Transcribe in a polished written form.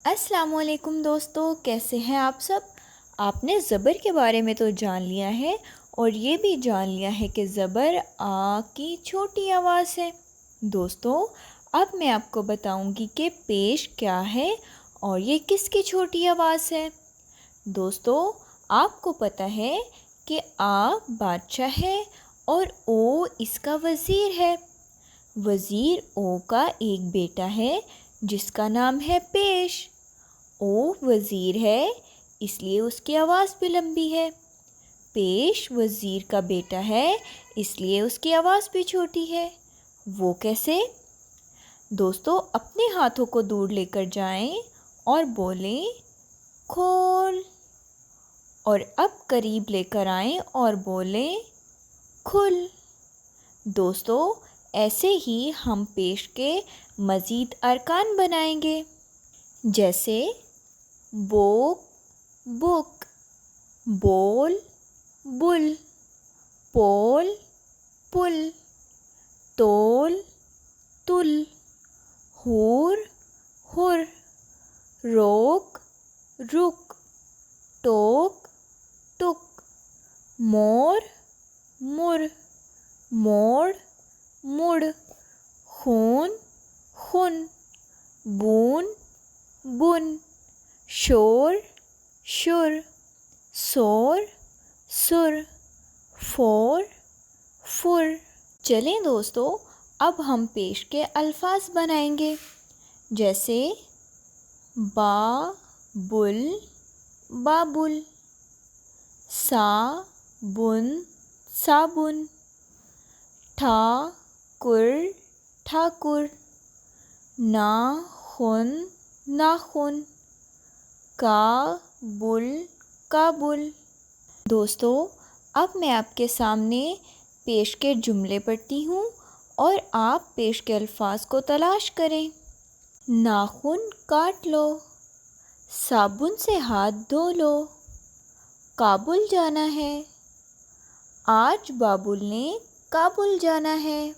السلام علیکم دوستو، کیسے ہیں آپ سب؟ آپ نے زبر کے بارے میں تو جان لیا ہے اور یہ بھی جان لیا ہے کہ زبر آ کی چھوٹی آواز ہے۔ دوستو، اب میں آپ کو بتاؤں گی کہ پیش کیا ہے اور یہ کس کی چھوٹی آواز ہے۔ دوستو، آپ کو پتہ ہے کہ آ بادشاہ ہے اور او اس کا وزیر ہے۔ وزیر او کا ایک بیٹا ہے جس کا نام ہے پیش۔ او وزیر ہے اس لیے اس کی آواز بھی لمبی ہے۔ پیش وزیر کا بیٹا ہے اس لیے اس کی آواز بھی چھوٹی ہے۔ وہ کیسے؟ دوستو، اپنے ہاتھوں کو دور لے کر جائیں اور بولیں کھول، اور اب قریب لے کر آئیں اور بولیں کھل۔ دوستو، ایسے ہی ہم پیش کے مزید ارکان بنائیں گے، جیسے بوک بک، بول بل، پول پل، تول تل، حور ہر، روک رک، ٹوک ٹک، مور مر، موڑ مڑ، خون خن، بون بن، شور شر، سور سر، فور فر۔ چلیں دوستو، اب ہم پیش کے الفاظ بنائیں گے، جیسے با بل بابل، سا بن صابن، ٹھاکر ٹھاکر، ناخن ناخن، کابل کابل۔ دوستو، اب میں آپ کے سامنے پیش کے جملے پڑھتی ہوں اور آپ پیش کے الفاظ کو تلاش کریں۔ ناخن کاٹ لو، صابن سے ہاتھ دھو لو، کابل جانا ہے، آج بابل نے کابل جانا ہے۔